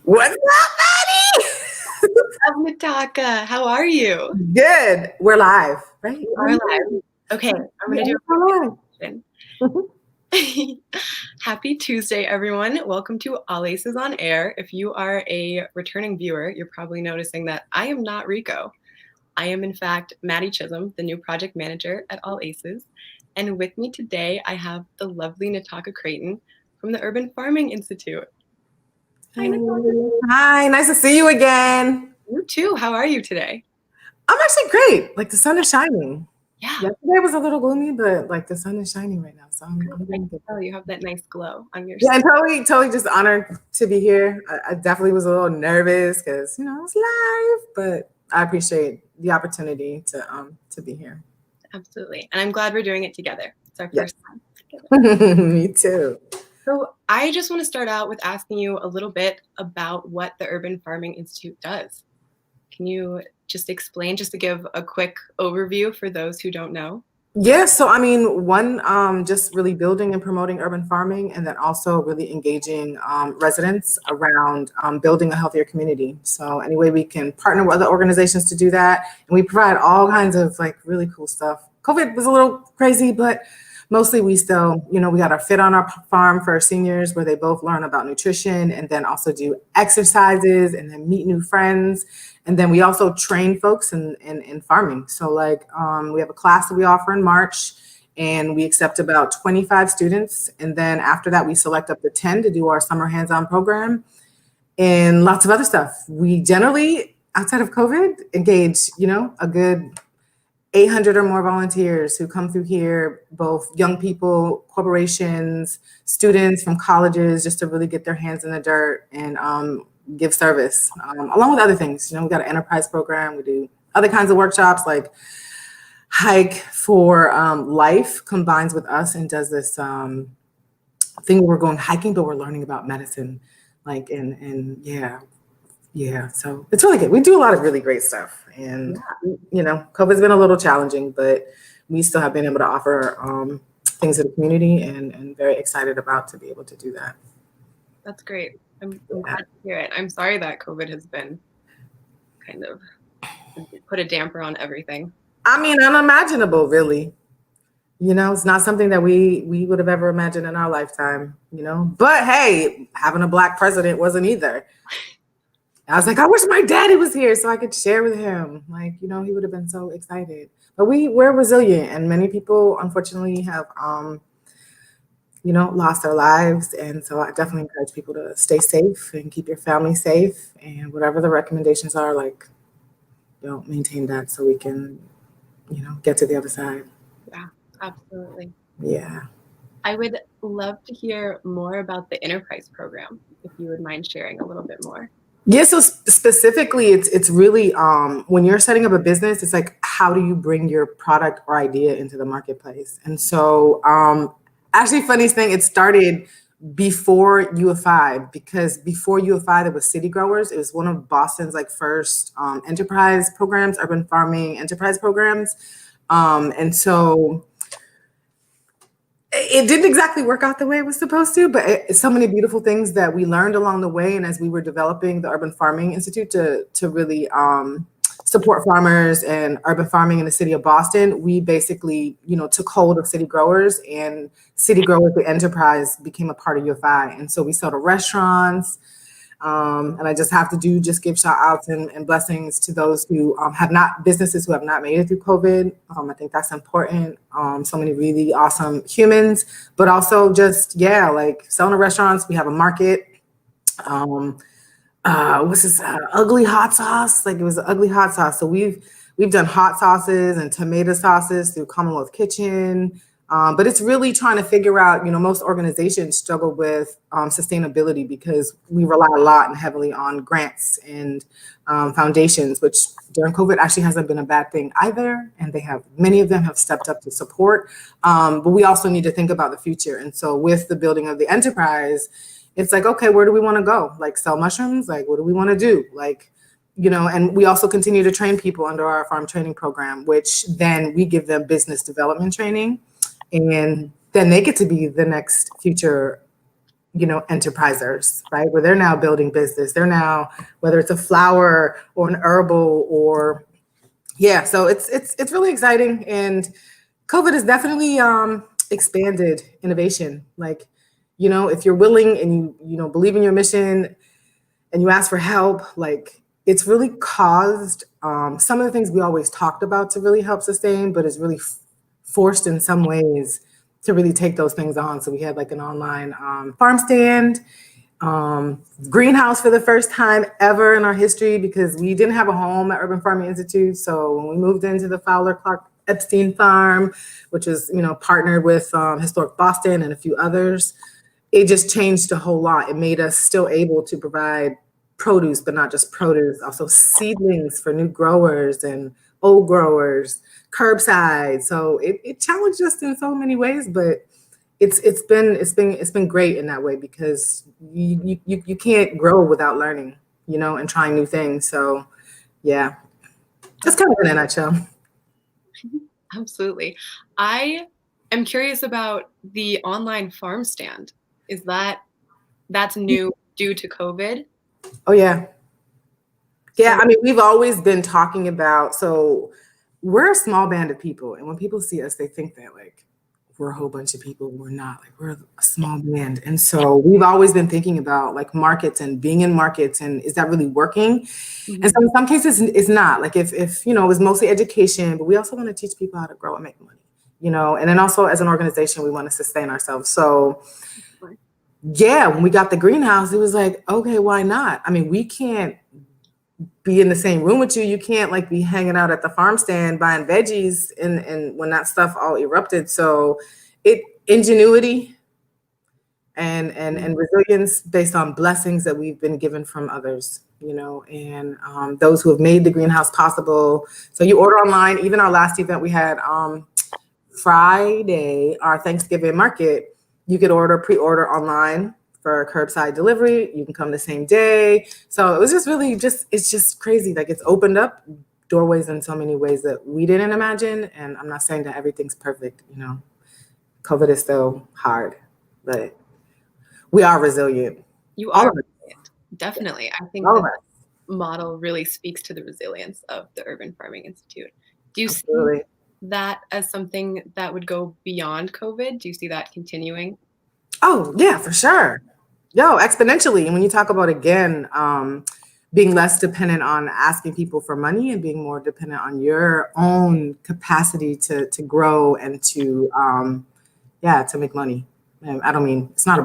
What's up, I'm Nataka. How are you? Maddie? Good. We're live, right? We are live. Okay, I'm going to do a quick introduction. Happy Tuesday, everyone. Welcome to All Aces on Air. If you are a returning viewer, you're probably noticing that I am not Rico. I am, in fact, Maddie Chism, the new project manager at All Aces. And with me today, I have the lovely Nataka Crayton from the Urban Farming Institute. Hi, Nataka. Hi, nice to see you again. You too. How are you today? I'm actually great. Like the sun is shining. Yeah. Yesterday was a little gloomy, but like the sun is shining right now. So I'm doing good. Oh, you have that nice glow on your Yeah, skin. and totally just honored to be here. I definitely was a little nervous because it's live, but I appreciate the opportunity to be here. Absolutely. And I'm glad we're doing it together. It's our Yes. first time together. Me too. So I just want to start out with asking you a little bit about what the Urban Farming Institute does. Can you just explain, just to give a quick overview for those who don't know? Yeah, so I mean, just really building and promoting urban farming, and then also really engaging residents around building a healthier community. So any way we can partner with other organizations to do that, and we provide all kinds of like really cool stuff. COVID was a little crazy, but mostly we still, we got our Fit on Our Farm for our seniors, where they both learn about nutrition and then also do exercises and then meet new friends. And then we also train folks in farming. So like we have a class that we offer in March, and we accept about 25 students. And then after that, we select up to 10 to do our summer hands-on program and lots of other stuff. We generally, outside of COVID, engage, a good 800 or more volunteers who come through here, both young people, corporations, students from colleges, just to really get their hands in the dirt and give service, along with other things. We got an enterprise program. We do other kinds of workshops, like Hike for Life combines with us and does this thing where we're going hiking, but we're learning about medicine, like yeah, so it's really good. We do a lot of really great stuff, and COVID's been a little challenging, but we still have been able to offer things to the community, and very excited about to be able to do that. That's great. I'm glad to hear it. I'm sorry that COVID has been kind of put a damper on everything. I mean, unimaginable, really. It's not something that we would have ever imagined in our lifetime, But hey, having a Black president wasn't either. I was like, I wish my daddy was here so I could share with him. Like, he would have been so excited. But we're resilient, and many people, unfortunately, have, lost their lives. And so I definitely encourage people to stay safe and keep your family safe. And whatever the recommendations are, like, maintain that so we can, get to the other side. Yeah, absolutely. Yeah. I would love to hear more about the enterprise program, if you would mind sharing a little bit more. Yeah, so specifically, it's really when you're setting up a business, it's like, how do you bring your product or idea into the marketplace? And so actually, funniest thing, it started before UFI, because before UFI, there was City Growers. It was one of Boston's like first enterprise programs, urban farming enterprise programs. And so it didn't exactly work out the way it was supposed to, but so many beautiful things that we learned along the way. And as we were developing the Urban Farming Institute to really support farmers and urban farming in the city of Boston, we basically, took hold of City Growers, and City Growers, the enterprise, became a part of UFI. And so we sell to restaurants. And I just have to give shout outs and blessings to those who businesses who have not made it through COVID. I think that's important. So many really awesome humans, but also like selling to restaurants. We have a market. What's this ugly hot sauce? Like, it was an ugly hot sauce. So we've done hot sauces and tomato sauces through Commonwealth Kitchen. But it's really trying to figure out, most organizations struggle with sustainability because we rely a lot and heavily on grants and foundations, which during COVID actually hasn't been a bad thing either. And many of them have stepped up to support. But we also need to think about the future. And so with the building of the enterprise, it's like, okay, where do we want to go? Like, sell mushrooms? Like, what do we want to do? Like, and we also continue to train people under our farm training program, which then we give them business development training. And then they get to be the next future enterprisers, right? Where they're now building business. They're now, whether it's a flower or an herbal or, yeah. So it's really exciting. And COVID has definitely expanded innovation. Like, if you're willing and you believe in your mission and you ask for help, like it's really caused some of the things we always talked about to really help sustain, but it's really forced in some ways to really take those things on. So we had like an online farm stand, greenhouse for the first time ever in our history, because we didn't have a home at Urban Farming Institute. So when we moved into the Fowler Clark Epstein farm, which is, partnered with Historic Boston and a few others, it just changed a whole lot. It made us still able to provide produce, but not just produce, also seedlings for new growers and old growers, curbside. So it challenged us in so many ways, but it's been great in that way, because you can't grow without learning, and trying new things. So yeah, that's kind of in a nutshell. Absolutely. I am curious about the online farm stand. Is that's new due to COVID? Oh yeah. Yeah, I mean, we've always been talking about, so we're a small band of people, and when people see us, they think that like we're a whole bunch of people. We're not. Like, we're a small band. And so we've always been thinking about like markets and being in markets, and is that really working? Mm-hmm. And so in some cases it's not. Like if it was mostly education, but we also want to teach people how to grow and make money, and then also as an organization, we want to sustain ourselves. So yeah, when we got the greenhouse, it was like, okay, why not? I mean, we can't be in the same room with you. You can't like be hanging out at the farm stand buying veggies and when that stuff all erupted. So ingenuity and resilience based on blessings that we've been given from others, and those who have made the greenhouse possible. So you order online. Even our last event we had Friday, our Thanksgiving market, you could pre-order online for curbside delivery. You can come the same day. So it was just really it's just crazy. Like, it's opened up doorways in so many ways that we didn't imagine. And I'm not saying that everything's perfect, COVID is still hard, but we are resilient. You are resilient. Definitely. I think that model really speaks to the resilience of the Urban Farming Institute. Do you see that as something that would go beyond COVID? Do you see that continuing? Oh, yeah, for sure. Exponentially. And when you talk about, again, being less dependent on asking people for money and being more dependent on your own capacity to grow and to make money. And I don't mean, it's not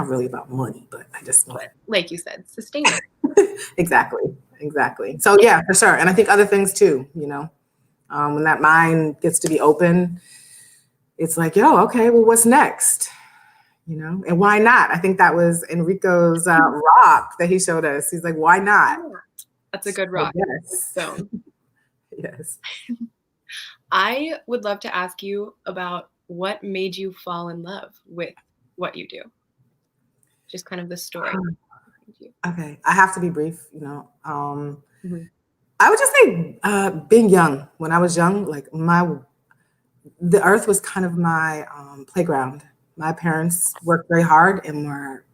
really about money, but I just know. Like you said, sustainable. Exactly. So yeah, for sure. And I think other things too, when that mind gets to be open, it's like, okay, well, what's next? And why not? I think that was Enrico's rock that he showed us. He's like, why not? That's a good rock. Yes. So, yes. I would love to ask you about what made you fall in love with what you do. Just kind of the story. Okay, I have to be brief. I would just say being young. When I was young, like the earth was kind of my playground. My parents worked very hard and were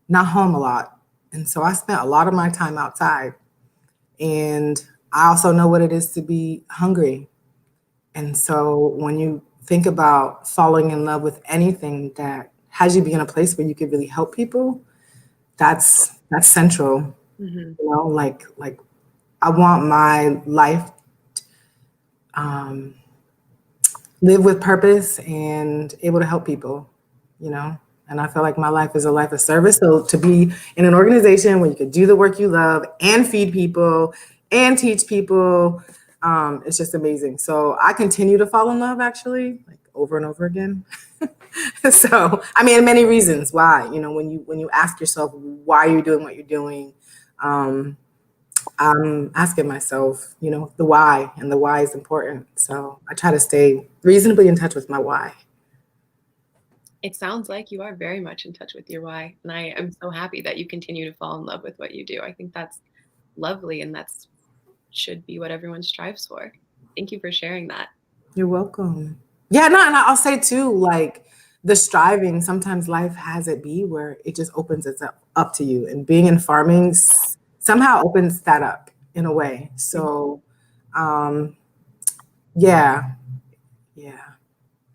not home a lot. And so I spent a lot of my time outside. And I also know what it is to be hungry. And so when you think about falling in love with anything that has you be in a place where you could really help people, that's central. Mm-hmm. Like I want my life live with purpose and able to help people, and I feel like my life is a life of service. So to be in an organization where you could do the work you love and feed people and teach people, it's just amazing. So I continue to fall in love, actually, like over and over again. So, I mean, many reasons why, when you ask yourself why you're doing what you're doing, I'm asking myself, the why, and the why is important. So I try to stay reasonably in touch with my why. It sounds like you are very much in touch with your why. And I am so happy that you continue to fall in love with what you do. I think that's lovely, and that's should be what everyone strives for. Thank you for sharing that. You're welcome. Yeah, no, and I'll say too, like the striving, sometimes life has it be where it just opens it up to you. And being in farming somehow opens that up in a way. So, yeah.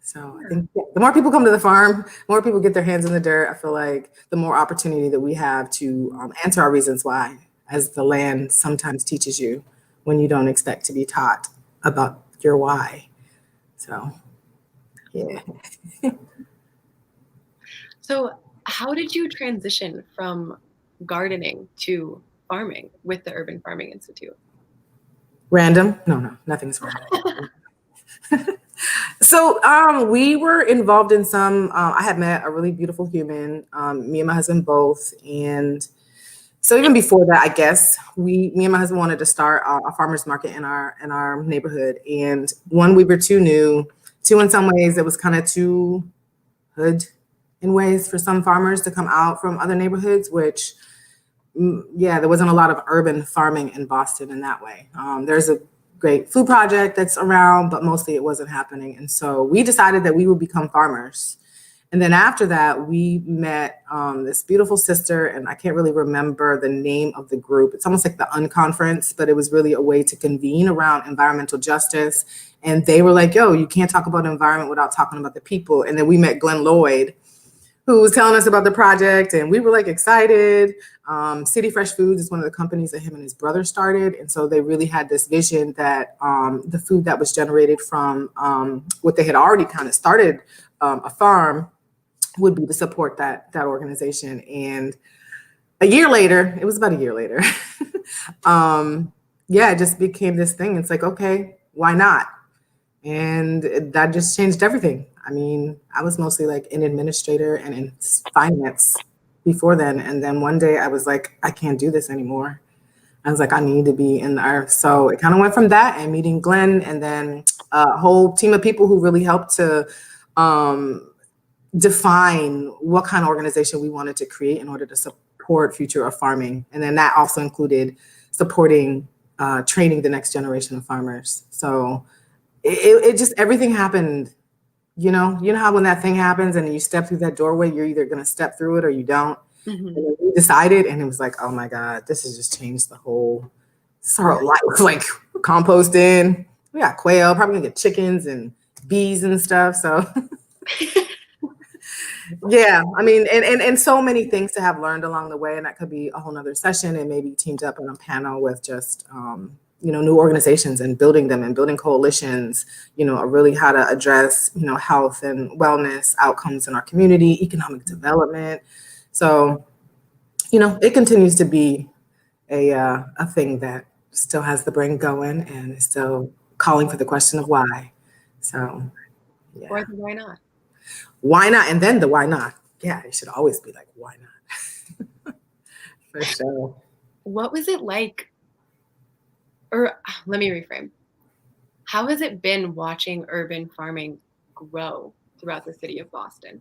So I think the more people come to the farm, the more people get their hands in the dirt, I feel like the more opportunity that we have to answer our reasons why, as the land sometimes teaches you when you don't expect to be taught about your why. So, yeah. So how did you transition from gardening to farming with the Urban Farming Institute? Random? No, nothing's random. So we were involved in I had met a really beautiful human, me and my husband both. And so even before that, I guess me and my husband wanted to start a farmer's market in our neighborhood. And one, we were too new. Two, in some ways, it was kind of too hood in ways for some farmers to come out from other neighborhoods, which, there wasn't a lot of urban farming in Boston in that way. There's a great food project that's around, but mostly it wasn't happening. And so we decided that we would become farmers. And then after that, we met this beautiful sister, and I can't really remember the name of the group. It's almost like the Unconference, but it was really a way to convene around environmental justice. And they were like, yo, you can't talk about environment without talking about the people. And then we met Glenn Lloyd, who was telling us about the project, and we were like excited. City Fresh Foods is one of the companies that him and his brother started. And so they really had this vision that the food that was generated from what they had already kind of started a farm would be to support that organization. And a year later, it was about a year later, it just became this thing. It's like, okay, why not? And that just changed everything. I mean, I was mostly like an administrator and in finance before then. And then one day I was like, I can't do this anymore. I was like, I need to be in the earth. So it kind of went from that and meeting Glenn, and then a whole team of people who really helped to define what kind of organization we wanted to create in order to support future of farming. And then that also included supporting training the next generation of farmers. So it just, everything happened. You know how when that thing happens and you step through that doorway, you're either going to step through it or you don't. Mm-hmm. And then we decided, and it was like, oh my God, this has just changed the whole sort of life. Like composting, we got quail, probably gonna get chickens and bees and stuff. So yeah, I mean, and so many things to have learned along the way, and that could be a whole nother session, and maybe teamed up on a panel with just new organizations and building them and building coalitions, really how to address, health and wellness outcomes in our community, economic development. So, it continues to be a thing that still has the brain going and is still calling for the question of why. So, yeah. Or the why not? Why not? And then the why not. Yeah, it should always be like, why not? For sure. What was it like? Or let me reframe. How has it been watching urban farming grow throughout the city of Boston?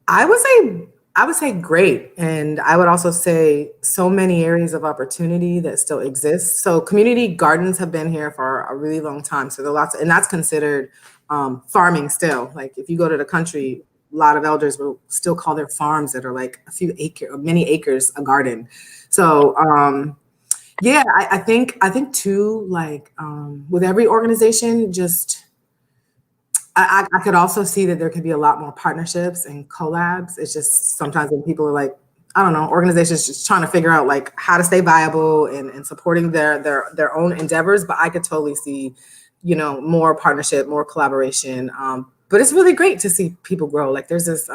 I would say great. And I would also say so many areas of opportunity that still exist. So community gardens have been here for a really long time. So there are lots, and that's considered farming still. Like if you go to the country, a lot of elders will still call their farms that are like a few acres, many acres, a garden. So I think too, like with every organization, just I could also see that there could be a lot more partnerships and collabs. It's just sometimes when people are like, I don't know, organizations just trying to figure out like how to stay viable and supporting their own endeavors. But I could totally see, more partnership, more collaboration. But it's really great to see people grow. Like there's this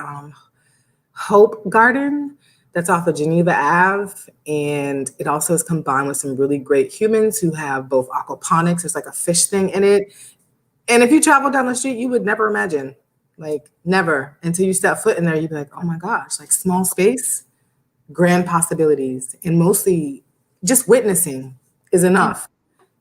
Hope Garden that's off of Geneva Ave. And it also is combined with some really great humans who have both aquaponics. There's like a fish thing in it. And if you travel down the street, you would never imagine, like never, until you step foot in there, you'd be like, oh my gosh, like small space, grand possibilities. And mostly just witnessing is enough.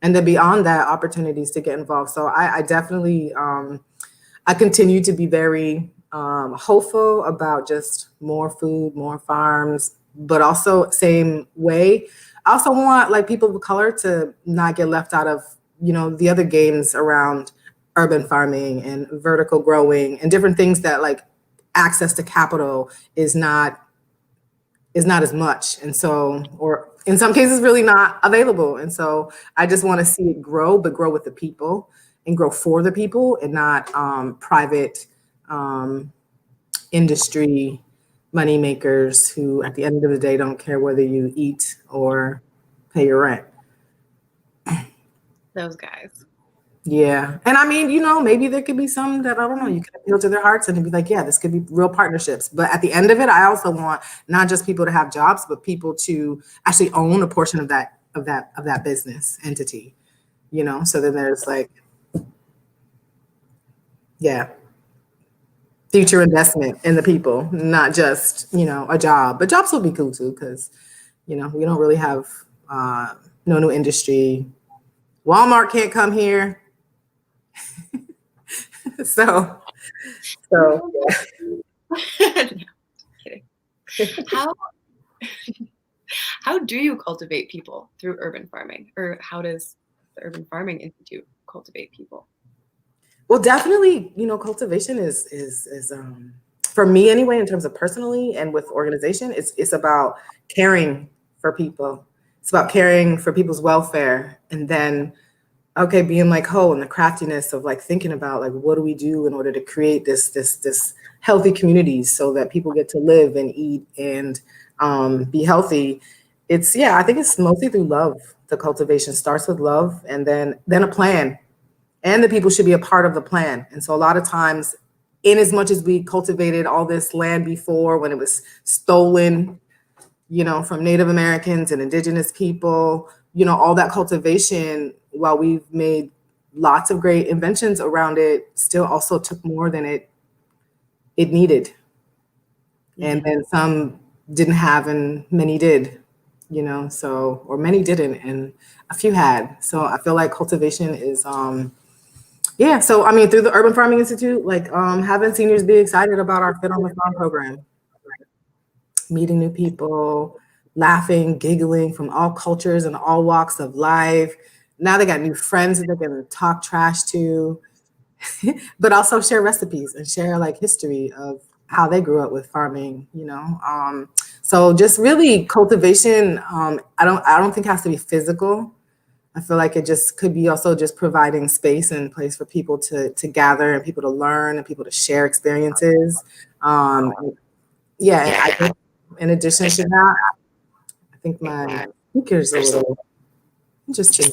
And then beyond that, opportunities to get involved. So I definitely, I continue to be very hopeful about just more food, more farms, but also same way. I also want like people of color to not get left out of, the other games around urban farming and vertical growing and different things that like access to capital is not as much. And so, or in some cases really not available. And so I just want to see it grow, but grow with the people and grow for the people and not private industry money makers who at the end of the day don't care whether you eat or pay your rent. Those guys. Yeah. And I mean, you know, maybe there could be some that, I don't know, you can appeal to their hearts and be like, yeah, this could be real partnerships. But at the end of it, I also want not just people to have jobs, but people to actually own a portion of that business entity, you know? So then there's like, yeah, future investment in the people, not just, you know, a job. But jobs will be cool too, because, you know, we don't really have no new industry. Walmart can't come here. So No, kidding. How do you cultivate people through urban farming, or how does the Urban Farming Institute cultivate people? Well, definitely, you know, cultivation is for me anyway, in terms of personally and with organization, it's about caring for people. It's about caring for people's welfare, and then okay, being like whole and the craftiness of like thinking about like what do we do in order to create this healthy communities so that people get to live and eat and be healthy. It's I think it's mostly through love. The cultivation starts with love, and then a plan, and the people should be a part of the plan. And so a lot of times, in as much as we cultivated all this land before when it was stolen, you know, from Native Americans and indigenous people, you know, all that cultivation, while we've made lots of great inventions around it, still also took more than it needed. And then some didn't have and many did, you know, so, or many didn't and a few had. So I feel like cultivation is, so I mean, through the Urban Farming Institute, like having seniors be excited about our Fit on the Farm program, meeting new people, laughing, giggling from all cultures and all walks of life. Now they got new friends that they can talk trash to, but also share recipes and share like history of how they grew up with farming, you know. So just really cultivation, I don't think has to be physical. I feel like it just could be also just providing space and place for people to gather and people to learn and people to share experiences. I think in addition to that, I think my speaker's a little interesting.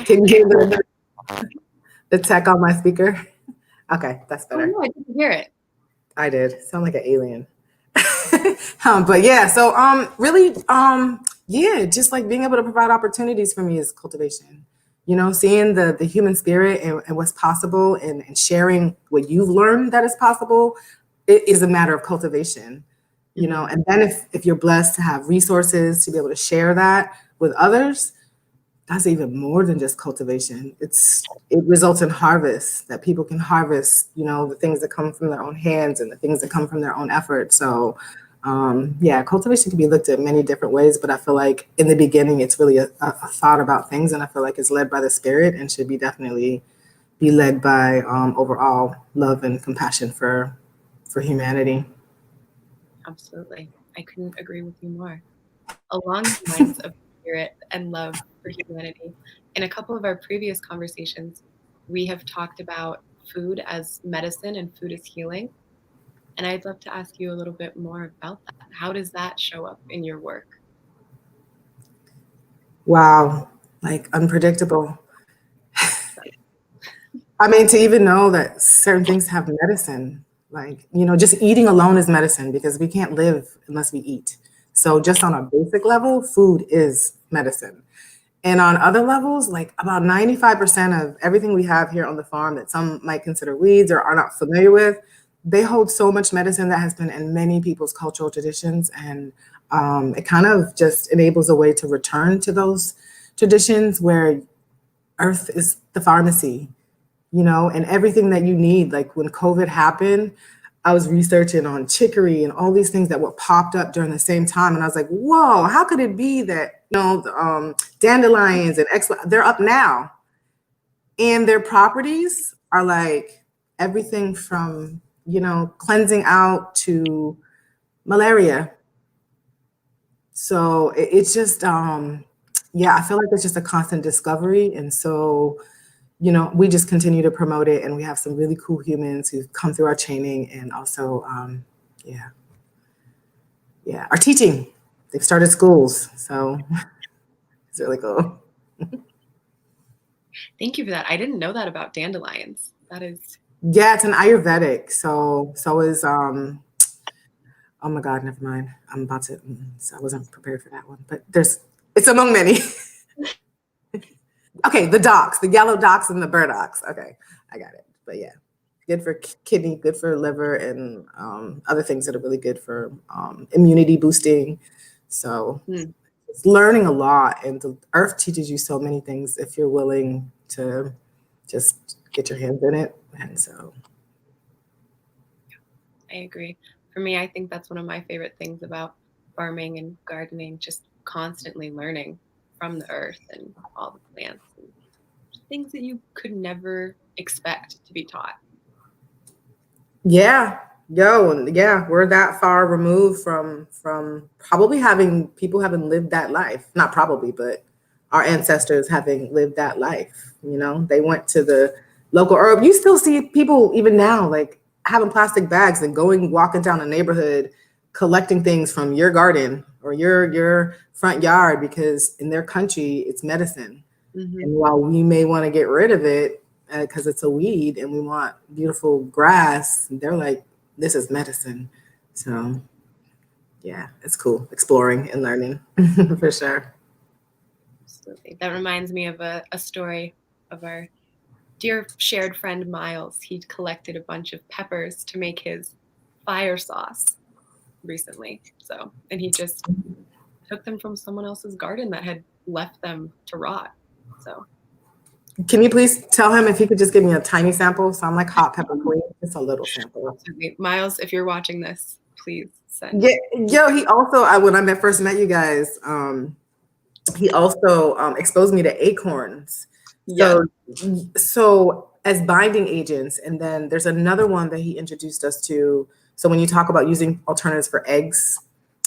Can you hear the tech on my speaker? Okay, that's better. Oh, no, I didn't hear it. I did. Sound like an alien. But yeah, so really, just like being able to provide opportunities for me is cultivation. You know, seeing the human spirit and what's possible and sharing what you've learned that is possible, it is a matter of cultivation. You know, and then if you're blessed to have resources to be able to share that with others, that's even more than just cultivation. It results in harvest, that people can harvest, you know, the things that come from their own hands and the things that come from their own effort. So cultivation can be looked at many different ways, but I feel like in the beginning, it's really a thought about things. And I feel like it's led by the spirit and should be definitely be led by overall love and compassion for humanity. Absolutely. I couldn't agree with you more. Along the lines of spirit and love for humanity, in a couple of our previous conversations, we have talked about food as medicine and food as healing. And I'd love to ask you a little bit more about that. How does that show up in your work? Wow, like unpredictable. I mean, to even know that certain things have medicine, like, you know, just eating alone is medicine because we can't live unless we eat. So just on a basic level, food is medicine. And on other levels, like about 95% of everything we have here on the farm that some might consider weeds or are not familiar with, they hold so much medicine that has been in many people's cultural traditions. And it kind of just enables a way to return to those traditions where earth is the pharmacy, you know, and everything that you need. Like when COVID happened, I was researching on chicory and all these things that were popped up during the same time. And I was like, whoa, how could it be that, you know, dandelions and they're up now. And their properties are like everything from, cleansing out to malaria. So it's just, yeah, I feel like it's just a constant discovery. And so, we just continue to promote it. And we have some really cool humans who've come through our training and also, are teaching. They've started schools. So it's really cool. Thank you for that. I didn't know that about dandelions. That is. Yeah, it's an Ayurvedic. So is, oh my God, never mind. I'm about to, so I wasn't prepared for that one, but it's among many. Okay, the yellow docks and the burdocks. Okay, I got it. But yeah, good for kidney, good for liver, and other things that are really good for immunity boosting. So it's learning a lot, and the earth teaches you so many things if you're willing to just get your hands in it. And so I agree. For me, I think that's one of my favorite things about farming and gardening, just constantly learning from the earth and all the plants and things that you could never expect to be taught. Yeah, we're that far removed from probably people having lived that life. Not probably, but our ancestors having lived that life. They went to the local herb. You still see people even now, like having plastic bags and walking down the neighborhood, collecting things from your garden or your front yard because in their country it's medicine. And while we may want to get rid of it because it's a weed and we want beautiful grass, they're like, this is medicine. So yeah, it's cool exploring and learning for sure. Absolutely. That reminds me of a story of our dear shared friend Miles. He collected a bunch of peppers to make his fire sauce recently. And he just took them from someone else's garden that had left them to rot. So can you please tell him if he could just give me a tiny sample? So I'm like hot pepper queen, just a little sample. Absolutely. Miles, if you're watching this, please send. Yeah, he also, when I first met you guys, he also exposed me to acorns. Yeah. So as binding agents, and then there's another one that he introduced us to. So when you talk about using alternatives for eggs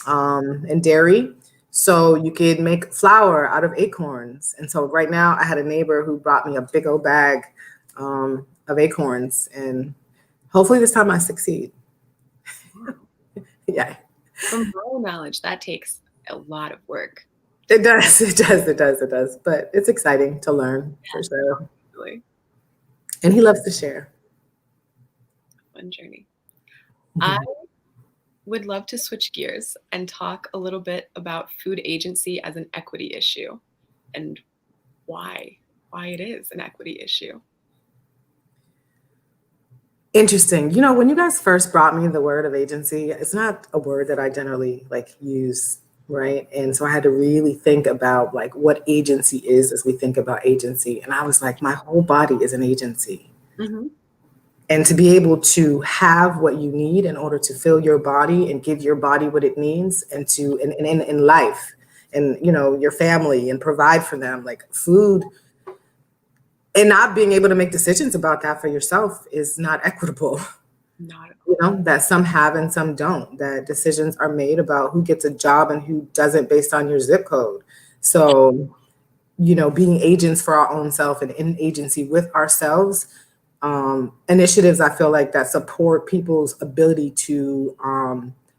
and dairy, so you could make flour out of acorns. And so right now I had a neighbor who brought me a big old bag of acorns, and hopefully this time I succeed. Yeah. From my knowledge, that takes a lot of work. It does. But it's exciting to learn for sure. Really. And he loves to share. Fun journey. I would love to switch gears and talk a little bit about food agency as an equity issue and why it is an equity issue. Interesting. When you guys first brought me the word of agency, it's not a word that I generally use, right? And so I had to really think about what agency is as we think about agency. And I was like, my whole body is an agency. Mm-hmm. And to be able to have what you need in order to fill your body and give your body what it needs and to in life and your family and provide for them, like food, and not being able to make decisions about that for yourself is not equitable. Not at all. That some have and some don't, that decisions are made about who gets a job and who doesn't based on your zip code. So, being agents for our own self and in agency with ourselves, initiatives I feel like that support people's ability to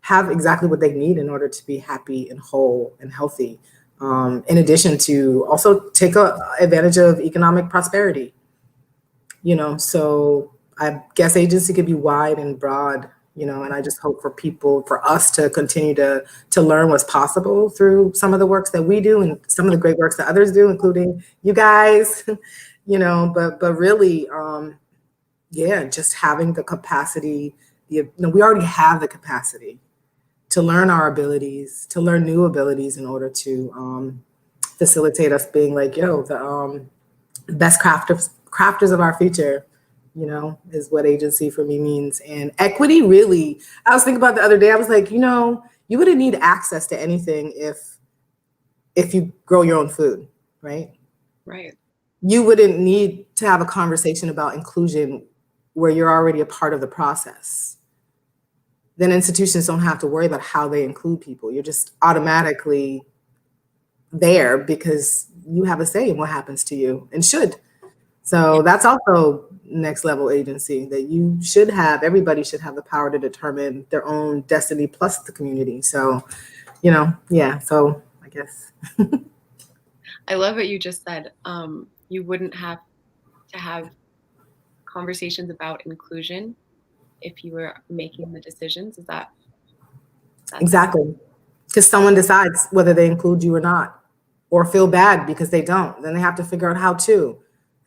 have exactly what they need in order to be happy and whole and healthy. In addition to also take advantage of economic prosperity, so I guess agency could be wide and broad, and I just hope for us to continue to learn what's possible through some of the works that we do and some of the great works that others do, including you guys, but really, just having the capacity, we already have the capacity to learn our abilities, to learn new abilities in order to facilitate us being the best crafters of our future, is what agency for me means. And equity, really, I was thinking about the other day, I was like, you wouldn't need access to anything if you grow your own food, right? Right. you wouldn't need to have a conversation about inclusion where you're already a part of the process. Then institutions don't have to worry about how they include people. You're just automatically there because you have a say in what happens to you and should. So that's also next level agency that you should have. Everybody should have the power to determine their own destiny plus the community. So, yeah, so I guess. I love what you just said. You wouldn't have to have conversations about inclusion if you were making the decisions. Is that? Exactly. Because someone decides whether they include you or not, or feel bad because they don't. Then they have to figure out how to.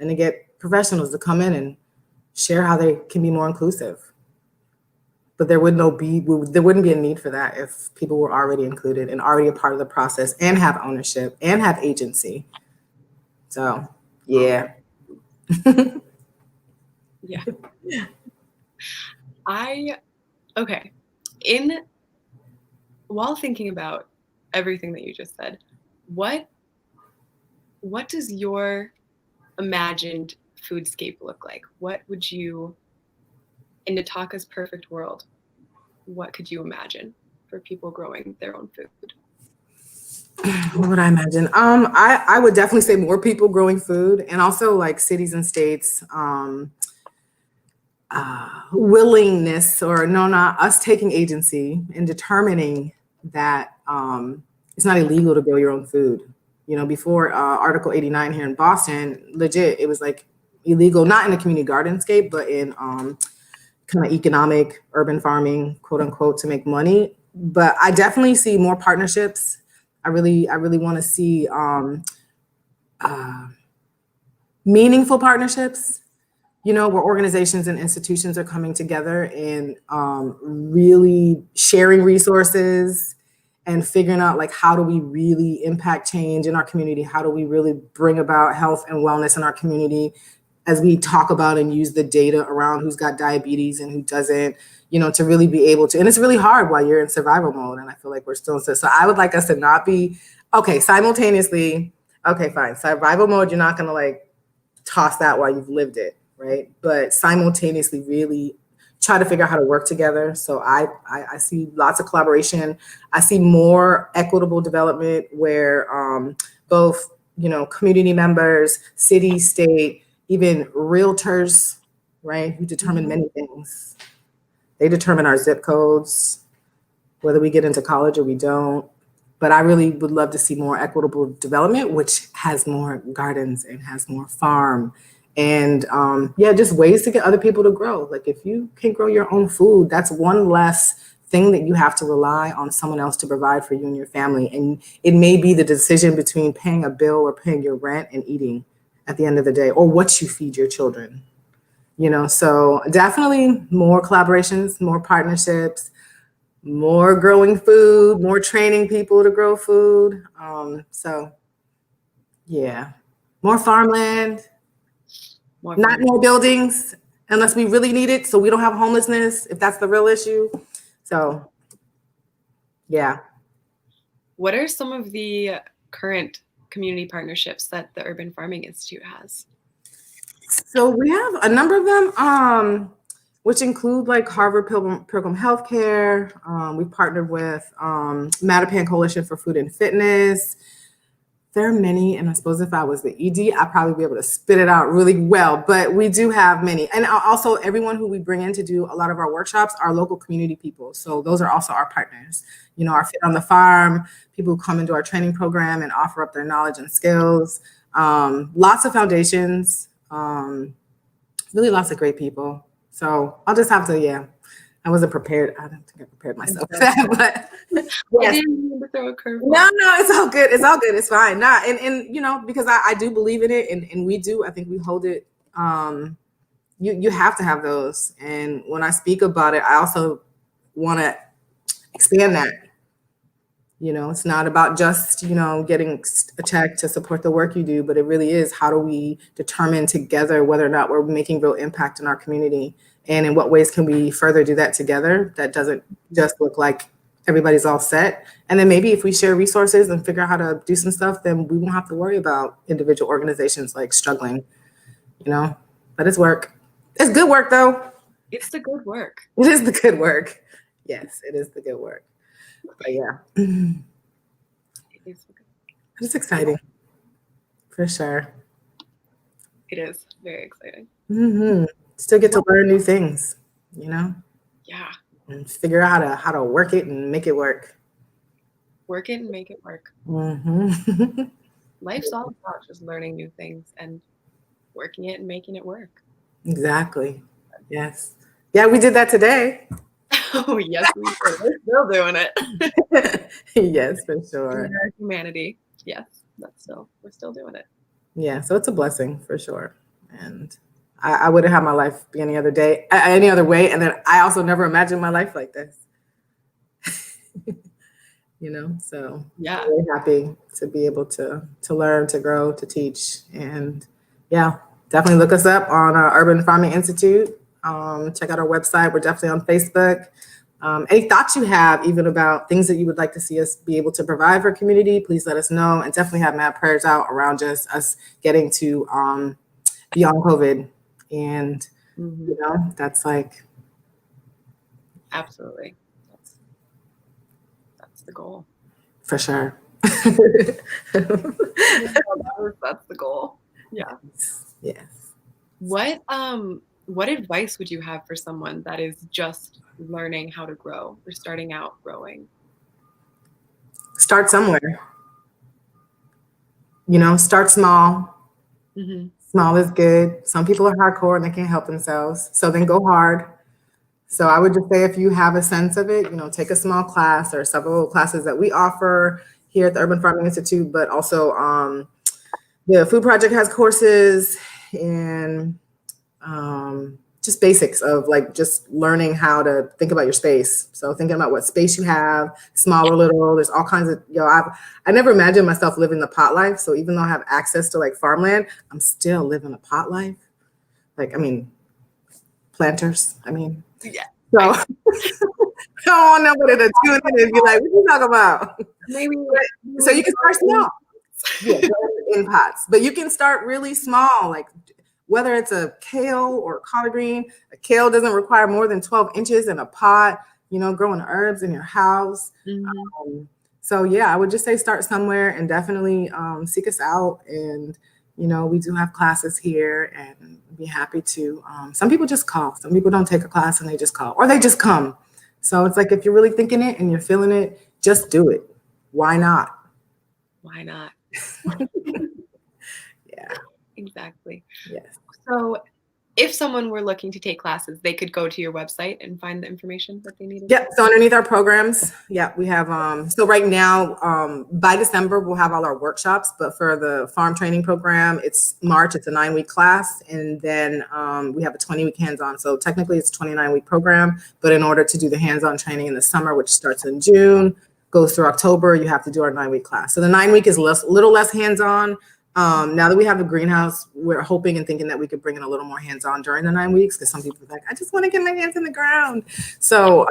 And they get professionals to come in and share how they can be more inclusive. But there wouldn't be a need for that if people were already included and already a part of the process and have ownership and have agency. So, yeah. Yeah. Okay. While thinking about everything that you just said, what does your imagined foodscape look like? What would you, in Nataka's perfect world, what could you imagine for people growing their own food? What would I imagine? I would definitely say more people growing food, and also like cities and states, willingness, or no, not us taking agency and determining that it's not illegal to grow your own food. Before Article 89 here in Boston, legit, it was like illegal, not in the community gardenscape, but in kind of economic urban farming, quote unquote, to make money. But I definitely see more partnerships. I really want to see meaningful partnerships, where organizations and institutions are coming together and really sharing resources and figuring out like, how do we really impact change in our community? How do we really bring about health and wellness in our community as we talk about and use the data around who's got diabetes and who doesn't, to really be able to, and it's really hard while you're in survival mode. And I feel like we're still in, so I would like us to not be, okay, simultaneously, okay, fine, survival mode, you're not gonna like toss that while you've lived it, right? But simultaneously really try to figure out how to work together. So I see lots of collaboration. I see more equitable development where both, community members, city, state, even realtors, right, who determine many things. They determine our zip codes, whether we get into college or we don't. But I really would love to see more equitable development, which has more gardens and has more farm. And just ways to get other people to grow. Like if you can grow your own food, that's one less thing that you have to rely on someone else to provide for you and your family. And it may be the decision between paying a bill or paying your rent and eating at the end of the day, or what you feed your children. So definitely more collaborations, more partnerships, more growing food, more training people to grow food. So yeah, more farmland, not more buildings unless we really need it. So we don't have homelessness, if that's the real issue. So yeah. What are some of the current community partnerships that the Urban Farming Institute has? So we have a number of them, which include like Harvard Pilgrim Healthcare. We've partnered with Mattapan Coalition for Food and Fitness. There are many, and I suppose if I was the ED, I'd probably be able to spit it out really well, but we do have many. And also everyone who we bring in to do a lot of our workshops are local community people. So those are also our partners. Our Fit on the Farm, people who come into our training program and offer up their knowledge and skills. Lots of foundations, really lots of great people. So I'll just have to, I wasn't prepared. I don't think I prepared myself for that, but yes. I didn't mean to throw a curveball. No, it's all good. It's all good. It's fine. Nah, and because I do believe in it, and we do. I think we hold it. You have to have those. And when I speak about it, I also want to expand that. It's not about just, getting a check to support the work you do, but it really is, how do we determine together whether or not we're making real impact in our community, and in what ways can we further do that together that doesn't just look like everybody's all set. And then maybe if we share resources and figure out how to do some stuff, then we won't have to worry about individual organizations like struggling, but it's work. It's good work though. It's the good work. It is the good work. Yes, it is the good work. But yeah. It's exciting. For sure. It is very exciting. Mm-hmm. Still get to learn new things, Yeah. and figure out how to work it and make it work. Work it and make it work. Mm-hmm. Life's all about just learning new things and working it and making it work. Exactly. Yes. Yeah, we did that today. Oh, yes, we did. We're still doing it. Yes, for sure. In our humanity. Yes, we're still doing it. Yeah, so it's a blessing for sure. And I wouldn't have my life be any other way. And then I also never imagined my life like this. So yeah, I'm really happy to be able to learn, to grow, to teach. And yeah, definitely look us up on Urban Farming Institute. Check out our website. We're definitely on Facebook. Any thoughts you have even about things that you would like to see us be able to provide for community, please let us know, and definitely have mad prayers out around just us getting to beyond COVID. And, that's like. Absolutely. That's the goal. For sure. That's the goal. Yeah. Yes. What advice would you have for someone that is just learning how to grow or starting out growing? Start somewhere. Start small. Mm-hmm. Small is good. Some people are hardcore and they can't help themselves. So then go hard. So I would just say if you have a sense of it, take a small class. There are several classes that we offer here at the Urban Farming Institute, but also the Food Project has courses and just basics of like just learning how to think about your space. So thinking about what space you have, small or little, there's all kinds of, I never imagined myself living the pot life. So even though I have access to like farmland, I'm still living a pot life. Planters. Yeah. So I don't want nobody to tune in and be like, what are you talking about? Maybe. So you can start small. Yeah, in pots. But you can start really small, like whether it's a kale or collard green. A kale doesn't require more than 12 inches in a pot, growing herbs in your house. Mm-hmm. So yeah, I would just say start somewhere and definitely seek us out. And we do have classes here and be happy to. Some people just call. Some people don't take a class and they just call, or they just come. So it's like if you're really thinking it and you're feeling it, just do it. Why not? Why not? Yeah. Exactly. Yes. So if someone were looking to take classes, they could go to your website and find the information that they needed. Yeah. So underneath our programs, we have, so right now, by December, we'll have all our workshops, but for the farm training program, it's March, it's a 9-week class. And then we have a 20-week hands-on. So technically it's a 29-week program, but in order to do the hands-on training in the summer, which starts in June, goes through October, you have to do our 9-week class. So the 9-week is a little less hands-on. Now that we have the greenhouse, we're hoping and thinking that we could bring in a little more hands-on during the 9 weeks, because some people are like, I just want to get my hands in the ground. So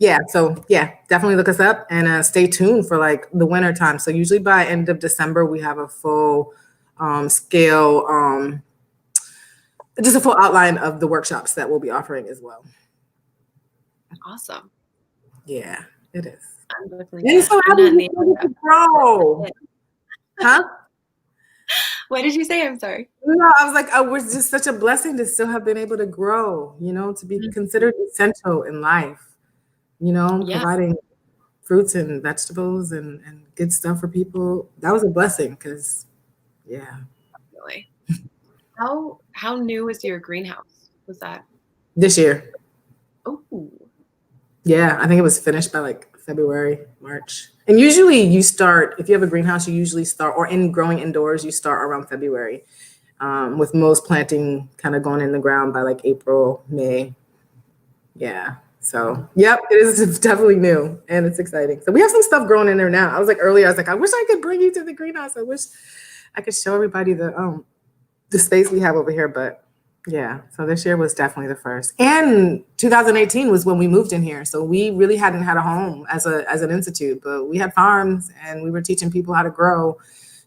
definitely look us up and stay tuned for like the winter time. So usually by end of December, we have a full scale, just a full outline of the workshops that we'll be offering as well. Awesome. Yeah, it is. I'm definitely and so happy to grow. Huh? What did you say? I'm sorry. No, I was like, it was just such a blessing to still have been able to grow, to be considered essential in life, providing fruits and vegetables and good stuff for people. That was a blessing because, yeah. Really. How new is your greenhouse? Was that? This year. Oh. Yeah, I think it was finished by like February, March. And usually you start, if you have a greenhouse, you usually start, or in growing indoors, you start around February, with most planting kind of going in the ground by like April, May. Yeah. So, yep, it is definitely new and it's exciting. So we have some stuff growing in there now. I was like, I wish I could bring you to the greenhouse. I wish I could show everybody the space we have over here, but Yeah, so this year was definitely the first. And 2018 was when we moved in here. So we really hadn't had a home as an institute, but we had farms and we were teaching people how to grow.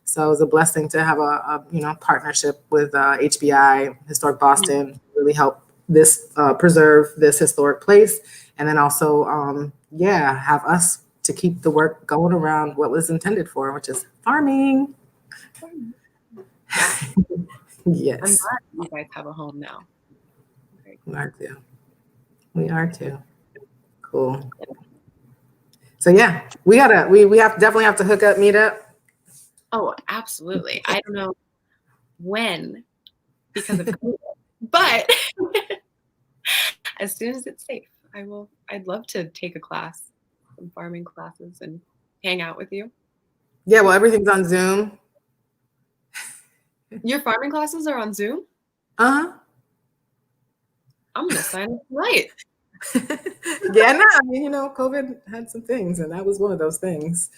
So it was a blessing to have a partnership with HBI, Historic Boston, really help this preserve this historic place. And then also, have us to keep the work going around what was intended for, which is farming. Yeah. Yes. I'm glad you guys have a home now. We are too. We are too. Cool. So yeah, we definitely have to hook up, meet up. Oh, absolutely. I don't know when because of COVID, but as soon as it's safe, I'd love to take a class, some farming classes, and hang out with you. Yeah, well, everything's on Zoom. Your farming classes are on Zoom? Uh-huh. I'm gonna sign up tonight. Yeah, no, I mean, COVID had some things, and that was one of those things.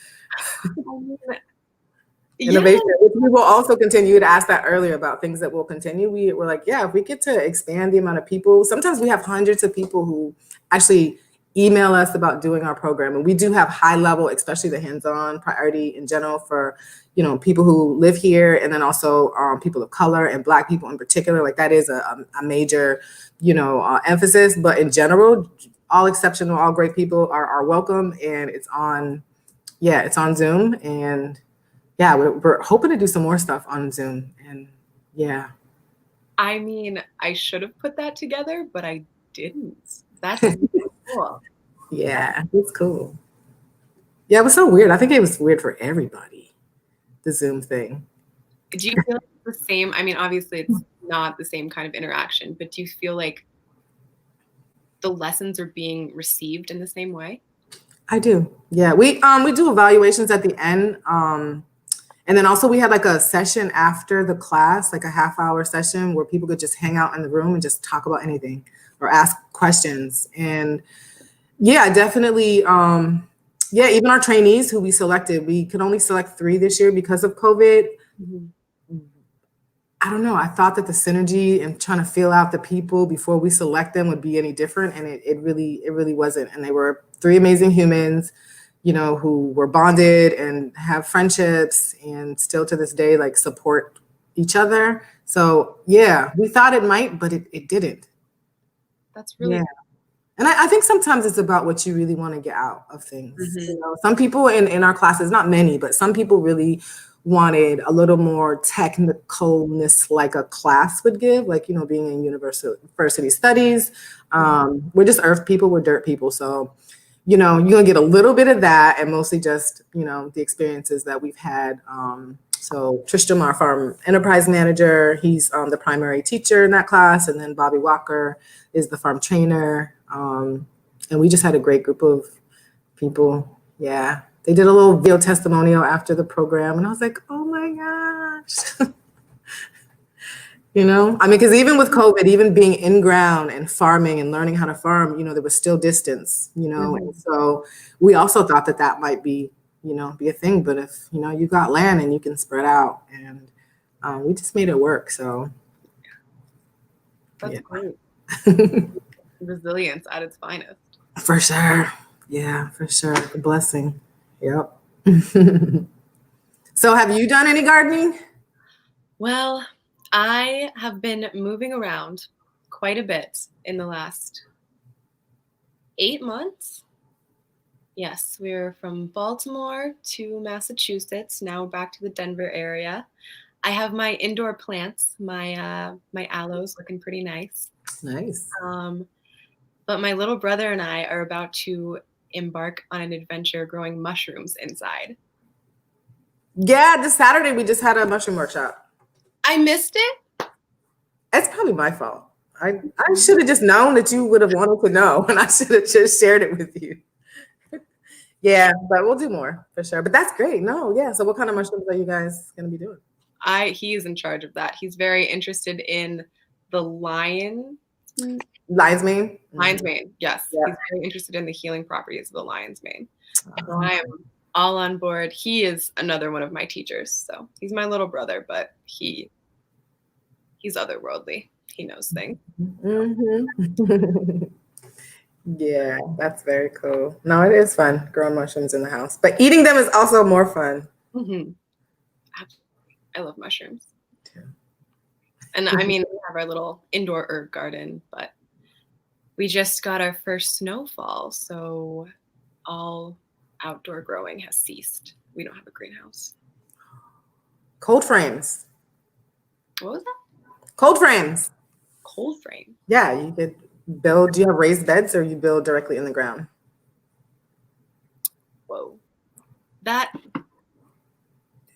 Innovation, which we will also continue to ask that earlier about things that will continue. We're like, yeah, if we get to expand the amount of people, sometimes we have hundreds of people who actually email us about doing our program. And we do have high level, especially the hands-on priority in general for, people who live here, and then also people of color and Black people in particular. Like that is a major, emphasis. But in general, all exceptional, all great people are welcome, and it's on Zoom. And yeah, we're hoping to do some more stuff on Zoom. And yeah. I mean, I should have put that together, but I didn't. That's really cool. Yeah, it's cool. Yeah, it was so weird. I think it was weird for everybody, the Zoom thing. Do you feel like it's the same? I mean, obviously it's not the same kind of interaction, but do you feel like the lessons are being received in the same way? I do. Yeah, we do evaluations at the end. And then also we had like a session after the class, like a half-hour session where people could just hang out in the room and just talk about anything or ask questions. And yeah, definitely. Even our trainees who we selected, we could only select 3 this year because of COVID. Mm-hmm. I don't know. I thought that the synergy and trying to feel out the people before we select them would be any different. And it really wasn't. And they were 3 amazing humans, who were bonded and have friendships and still to this day, like support each other. So yeah, we thought it might, but it didn't. That's really cool. And I think sometimes it's about what you really want to get out of things. Mm-hmm. Some people in our classes, not many, but some people really wanted a little more technicalness like a class would give, like, being in university studies. We're just earth people, we're dirt people. So, you're going to get a little bit of that and mostly just, the experiences that we've had. So Tristram, our farm enterprise manager, he's the primary teacher in that class. And then Bobby Walker is the farm trainer. And we just had a great group of people. Yeah. They did a little video testimonial after the program. And I was like, oh my gosh. Because even with COVID, even being in ground and farming and learning how to farm, there was still distance, Mm-hmm. And so we also thought that might be, be a thing. But if, you got land and you can spread out, and we just made it work. So that's great. Resilience at its finest. For sure. Yeah, for sure. A blessing. Yep. So have you done any gardening? Well, I have been moving around quite a bit in the last 8 months. Yes, we're from Baltimore to Massachusetts, now back to the Denver area. I have my indoor plants, my aloes looking pretty nice. Nice. But my little brother and I are about to embark on an adventure growing mushrooms inside. Yeah, this Saturday we just had a mushroom workshop. I missed it? It's probably my fault. I should have just known that you would have wanted to know, and I should have just shared it with you. Yeah, but we'll do more for sure. But that's great. No, yeah. So what kind of mushrooms are you guys going to be doing? He is in charge of that. He's very interested in the lion's mane. Lion's mane, yes. Yep. He's very interested in the healing properties of the lion's mane. So I am all on board. He is another one of my teachers. So he's my little brother, but he's otherworldly. he knows things. Mm-hmm. Yeah, that's very cool. No, it is fun growing mushrooms in the house, but eating them is also more fun. Mm-hmm. I love mushrooms. And I mean, we have our little indoor herb garden, but we just got our first snowfall, so all outdoor growing has ceased. We don't have a greenhouse. Cold frames. What was that? Cold frames. Cold frame. Yeah, you could build. Do you have raised beds or you build directly in the ground? Whoa. That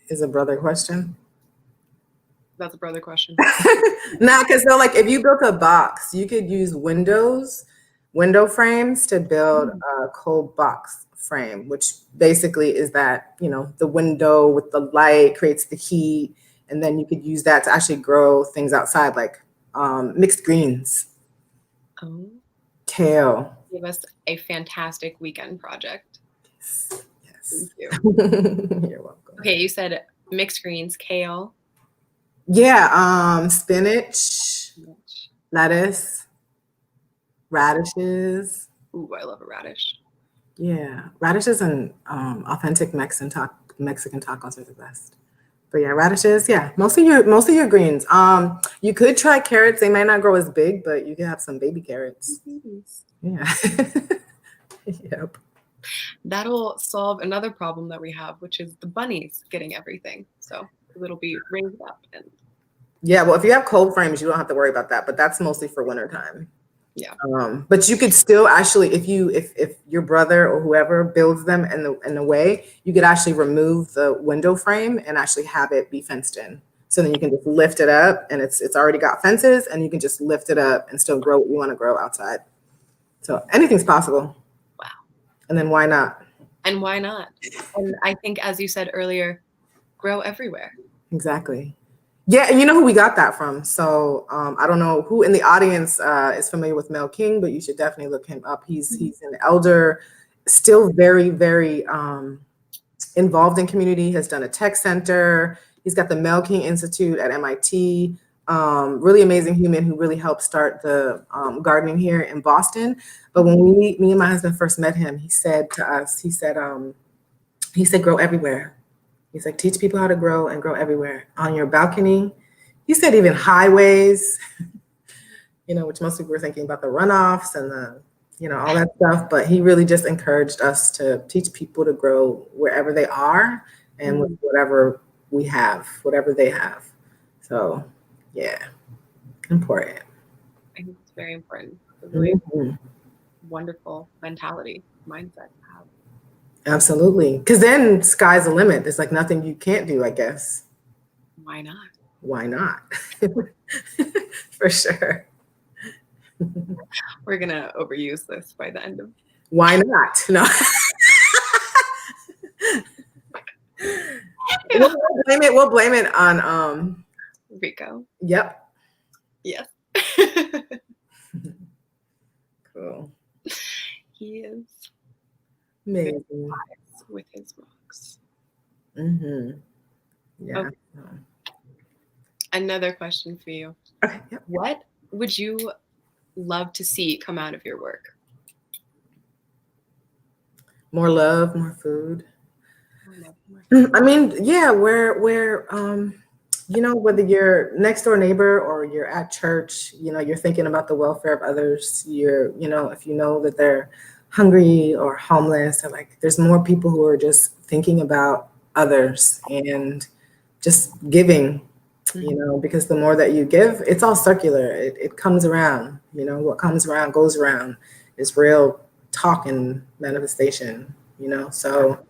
is a brother question. That's a brother question. Nah, because so like if you built a box, you could use window frames to build a cold box frame, which basically is that, you know, the window with the light creates the heat, and then you could use that to actually grow things outside, like mixed greens, kale. Give us a fantastic weekend project. Yes. Thank you. You're welcome. Okay, you said mixed greens, kale. Yeah, spinach, lettuce, radishes. Ooh, I love a radish. Yeah, radishes and authentic Mexican tacos are the best. But yeah, radishes. Yeah, most of your greens. You could try carrots. They might not grow as big, but you can have some baby carrots. Yeah. Yep. That'll solve another problem that we have, which is the bunnies getting everything. So it'll be raised up. And yeah, well, if you have cold frames, you don't have to worry about that. But that's mostly for wintertime. Yeah. But you could still actually, if your brother or whoever builds them in the way, you could actually remove the window frame and actually have it be fenced in. So then you can just lift it up, and it's already got fences, and you can just lift it up and still grow what you want to grow outside. So anything's possible. Wow. And then why not? And why not? And I think, as you said earlier, grow everywhere. Exactly. Yeah, and you know who we got that from. So I don't know who in the audience is familiar with Mel King, but you should definitely look him up. He's an elder, still very, very involved in community, has done a tech center. He's got the Mel King Institute at MIT. Really amazing human who really helped start the gardening here in Boston. But when me and my husband first met him, he said to us, he said, grow everywhere. He's like, teach people how to grow and grow everywhere. On your balcony. He said even highways, you know, which most people were thinking about the runoffs and the, you know, all that stuff. But he really just encouraged us to teach people to grow wherever they are and with whatever we have, whatever they have. So, yeah, important. I think it's very important. It's a really wonderful mentality, mindset to have. Absolutely. Because then sky's the limit. There's like nothing you can't do, I guess. Why not? Why not? For sure. We're going to overuse this by the end of. Why not? No. We'll blame it on Rico. Yep. Yes. Cool. He is amazing with his rocks. Yeah. Okay. Another question for you. Okay. Yep. What would you love to see come out of your work? More love, more food. I mean, yeah, where you know, whether you're next door neighbor or you're at church, you know, you're thinking about the welfare of others. You know, if you know that they're hungry or homeless, or like there's more people who are just thinking about others and just giving, you know, because the more that you give, it's all circular. It comes around, you know, what comes around goes around. It's real talk and manifestation, you know, so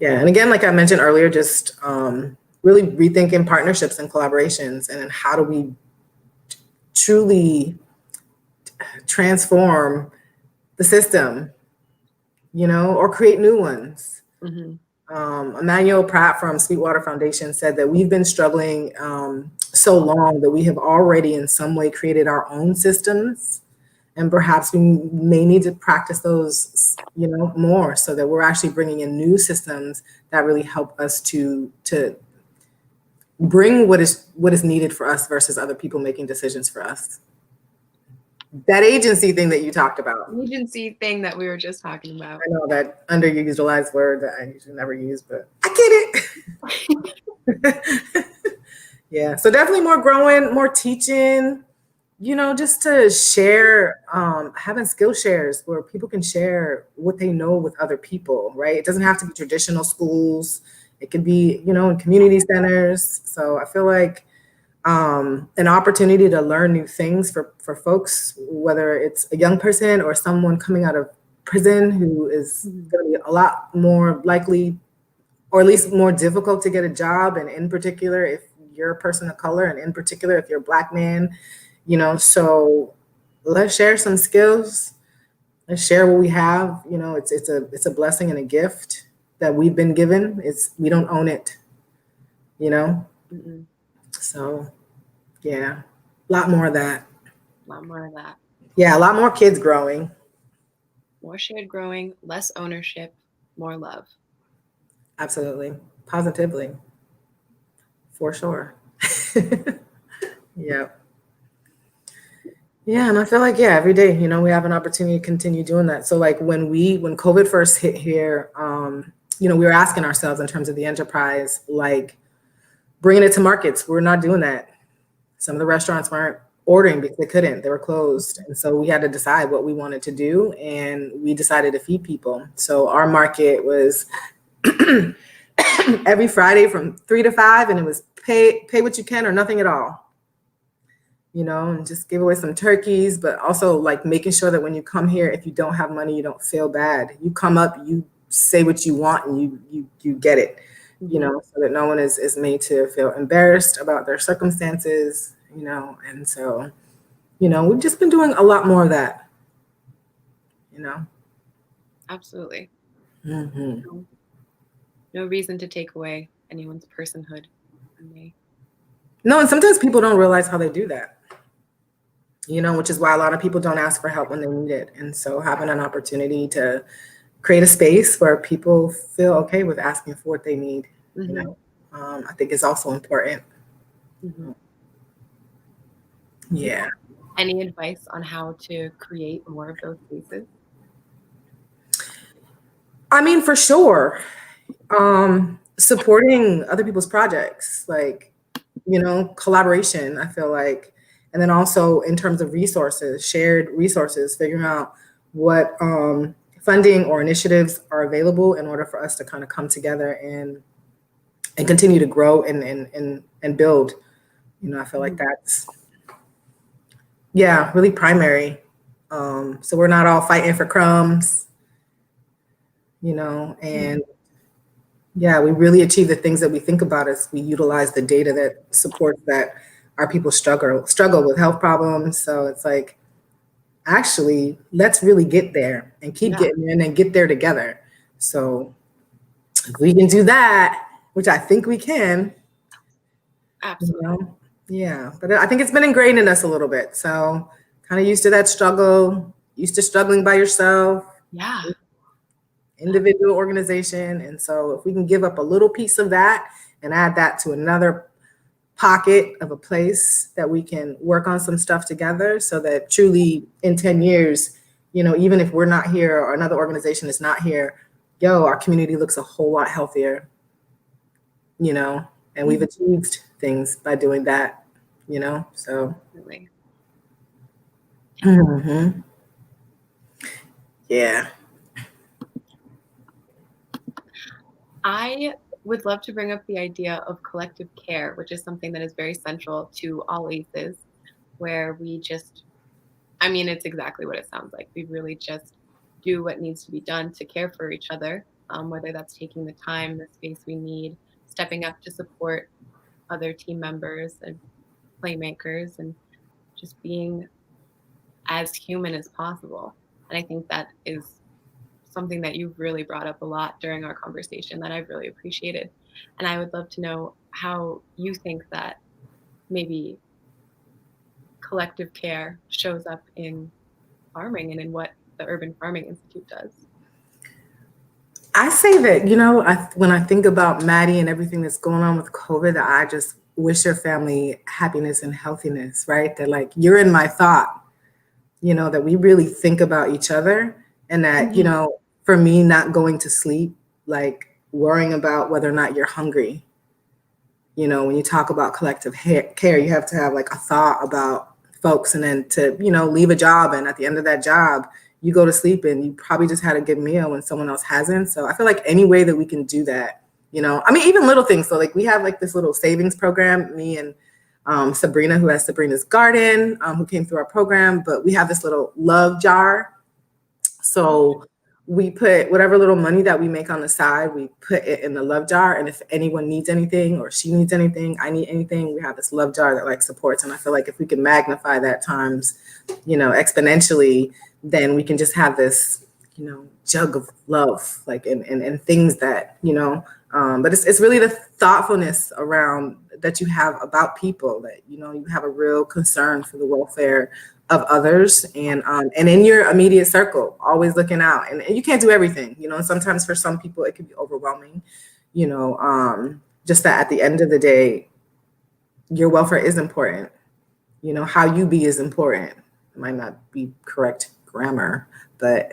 yeah. And again, like I mentioned earlier, just really rethinking partnerships and collaborations and how do we truly transform the system, you know, or create new ones. Emmanuel Pratt from Sweetwater Foundation said that we've been struggling so long that we have already in some way created our own systems. And perhaps we may need to practice those, you know, more so that we're actually bringing in new systems that really help us to bring what is needed for us versus other people making decisions for us. That agency thing that you talked about. Agency thing that we were just talking about. I know that underutilized word that I usually never use, but I get it. Yeah, so definitely more growing, more teaching, just to share, having skill shares where people can share what they know with other people, right? It doesn't have to be traditional schools. It could be, in community centers. So I feel like an opportunity to learn new things for folks, whether it's a young person or someone coming out of prison who is going to be a lot more likely, or at least more difficult to get a job. And in particular, if you're a person of color, and in particular, if you're a Black man, so let's share some skills. Let's share what we have. It's a blessing and a gift that we've been given. We don't own it, Mm-mm. So yeah, a lot more of that. A lot more of that. Yeah, a lot more kids growing. More shared growing, less ownership, more love. Absolutely. Positively. For sure. Yep. Yeah, and I feel like, every day, we have an opportunity to continue doing that. So like when COVID first hit here, we were asking ourselves in terms of the enterprise, like bringing it to markets. We're not doing that. Some of the restaurants weren't ordering because they couldn't, they were closed. And so we had to decide what we wanted to do, and we decided to feed people. So our market was every Friday from 3 to 5, and it was pay what you can or nothing at all. And just give away some turkeys, but also like making sure that when you come here, if you don't have money, you don't feel bad. You come up, you say what you want, and you get it, so that no one is made to feel embarrassed about their circumstances, and so, we've just been doing a lot more of that, Absolutely. Mm-hmm. No reason to take away anyone's personhood from me. No, and sometimes people don't realize how they do that, which is why a lot of people don't ask for help when they need it. And so having an opportunity to create a space where people feel okay with asking for what they need, I think is also important. Mm-hmm. Yeah. Any advice on how to create more of those spaces? I mean, for sure. Supporting other people's projects, like, collaboration, I feel like. And then also in terms of resources, shared resources, figuring out what funding or initiatives are available in order for us to kind of come together and continue to grow and build. I feel like that's, really primary. So we're not all fighting for crumbs, and we really achieve the things that we think about as we utilize the data that supports that our people struggle with health problems. So it's like, actually, let's really get there and keep getting in and get there together. So if we can do that, which I think we can. Absolutely. But I think it's been ingrained in us a little bit. So kind of used to that struggle, used to struggling by yourself. Yeah. Individual organization. And so if we can give up a little piece of that and add that to another pocket of a place that we can work on some stuff together, so that truly in 10 years, even if we're not here or another organization is not here, our community looks a whole lot healthier, and we've achieved things by doing that, so. Really. Mm-hmm. Yeah. I would love to bring up the idea of collective care, which is something that is very central to all ACEs, where we it's exactly what it sounds like. We really just do what needs to be done to care for each other, whether that's taking the time, the space we need, stepping up to support other team members and playmakers, and just being as human as possible. And I think that is something that you've really brought up a lot during our conversation that I've really appreciated. And I would love to know how you think that maybe collective care shows up in farming and in what the Urban Farming Institute does. I say that, when I think about Maddie and everything that's going on with COVID, I just wish your family happiness and healthiness, right? That like, you're in my thought, that we really think about each other, and that, for me, not going to sleep, like worrying about whether or not you're hungry. When you talk about collective care, you have to have like a thought about folks, and then to, leave a job, and at the end of that job, you go to sleep and you probably just had a good meal when someone else hasn't. So I feel like any way that we can do that, even little things. So like we have like this little savings program, me and Sabrina, who has Sabrina's Garden, who came through our program, but we have this little love jar. So we put whatever little money that we make on the side, we put it in the love jar. And if anyone needs anything, or she needs anything, I need anything, we have this love jar that like supports. And I feel like if we can magnify that times, exponentially, then we can just have this, jug of love, like, and things that, but it's really the thoughtfulness around that you have about people, that, you have a real concern for the welfare of others, and in your immediate circle, always looking out. And you can't do everything, and sometimes for some people it can be overwhelming, just that at the end of the day, your welfare is important. How you be is important. It might not be correct grammar, but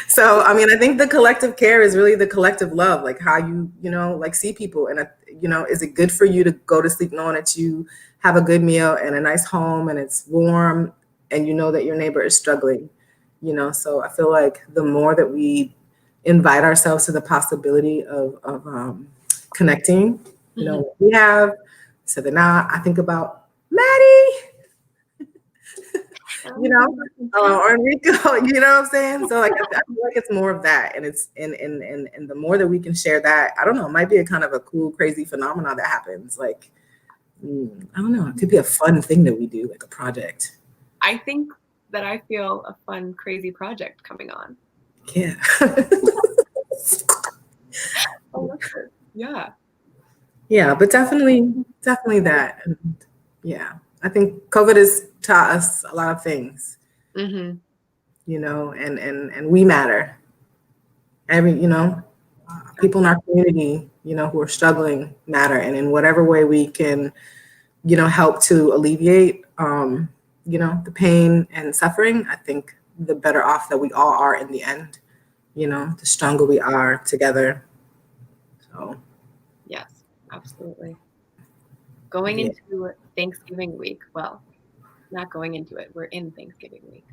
so, I think the collective care is really the collective love, like how you, like see people. And, is it good for you to go to sleep knowing that you have a good meal and a nice home and it's warm, and that your neighbor is struggling, so I feel like the more that we invite ourselves to the possibility of connecting, we have. So then now I think about Maddie, or Enrico, you know what I'm saying? So like, I feel like it's more of that, and it's and the more that we can share that, I don't know, it might be a kind of a cool, crazy phenomenon that happens. Like, I don't know, it could be a fun thing that we do, like a project. I think that I feel a fun, crazy project coming on. Yeah. Yeah. Yeah, but definitely that. And yeah, I think COVID has taught us a lot of things. Mm-hmm. And we matter. People in our community, who are struggling matter. And in whatever way we can, help to alleviate, the pain and suffering, I think the better off that we all are in the end, the stronger we are together. So. Yes, absolutely. Going into Thanksgiving week, well, not going into it, we're in Thanksgiving week.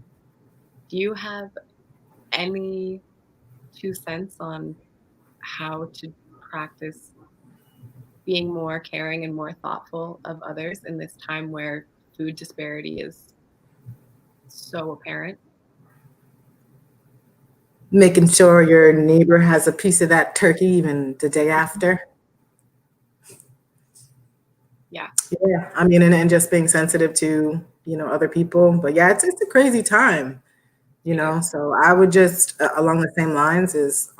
Do you have any 2 cents on how to practice being more caring and more thoughtful of others in this time where food disparity is so apparent? Making sure your neighbor has a piece of that turkey even the day after. Yeah. Yeah. And just being sensitive to, other people. But yeah, it's a crazy time, so I would just, along the same lines is,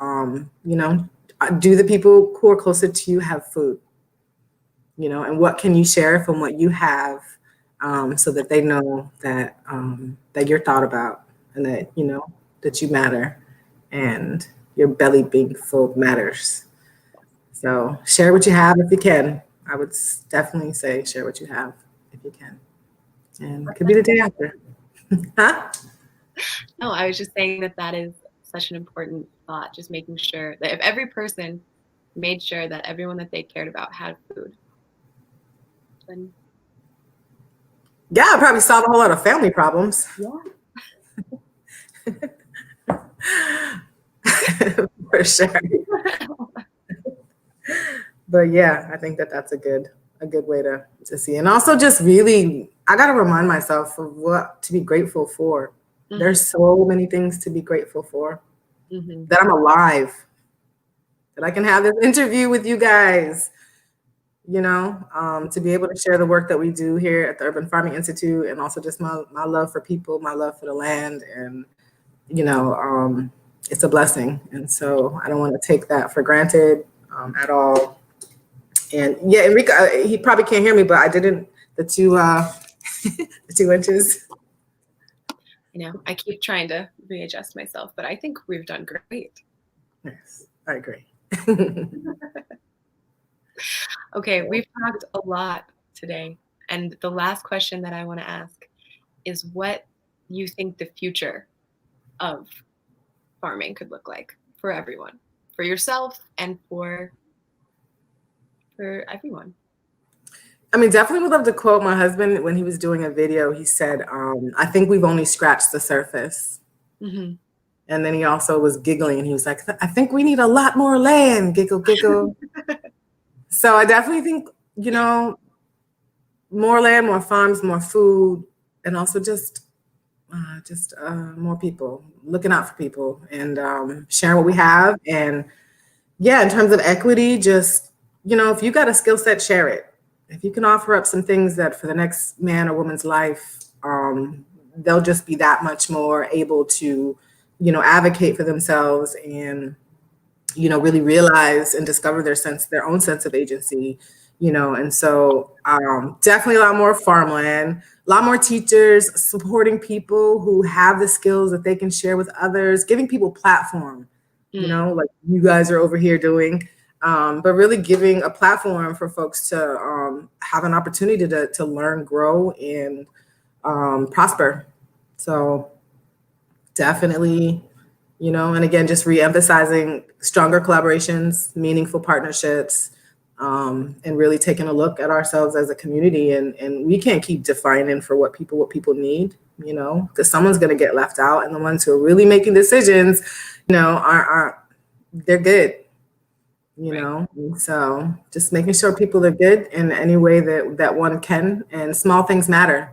do the people who are closer to you have food, and what can you share from what you have, so that they know that, that you're thought about, and that, that you matter, and your belly being full matters. So share what you have if you can. I would definitely say share what you have if you can. And it could be the day after. Huh? No, I was just saying that is such an important thought, just making sure that if every person made sure that everyone that they cared about had food, then yeah, I'd probably solve a whole lot of family problems. Yeah. For sure. But yeah, I think that's a good way to see. And also just really, I got to remind myself of what to be grateful for. Mm-hmm. There's so many things to be grateful for. Mm-hmm. That I'm alive, that I can have this interview with you guys, to be able to share the work that we do here at the Urban Farming Institute, and also just my love for people, my love for the land. And, it's a blessing. And so I don't want to take that for granted at all. And yeah, Enrico, he probably can't hear me, but I didn't, the 2 inches. I keep trying to readjust myself, but I think we've done great. Yes, I agree. Okay, we've talked a lot today. And the last question that I want to ask is what you think the future of farming could look like for everyone, for yourself and for everyone. I mean, definitely would love to quote my husband when he was doing a video. He said, I think we've only scratched the surface. Mm-hmm. And then he also was giggling and he was like, I think we need a lot more land, giggle, giggle. So I definitely think, more land, more farms, more food, and also just more people, looking out for people and sharing what we have. And yeah, in terms of equity, just, if you got a skill set, share it. If you can offer up some things that for the next man or woman's life, they'll just be that much more able to, advocate for themselves and, really realize and discover their own sense of agency, and so definitely a lot more farmland, a lot more teachers supporting people who have the skills that they can share with others, giving people platform, like you guys are over here doing, but really giving a platform for folks to have an opportunity to learn, grow, and prosper. So definitely, and again, just re-emphasizing stronger collaborations, meaningful partnerships, and really taking a look at ourselves as a community. And we can't keep defining for what people need, because someone's going to get left out. And the ones who are really making decisions, aren't they're good, So just making sure people are good in any way that one can. And small things matter.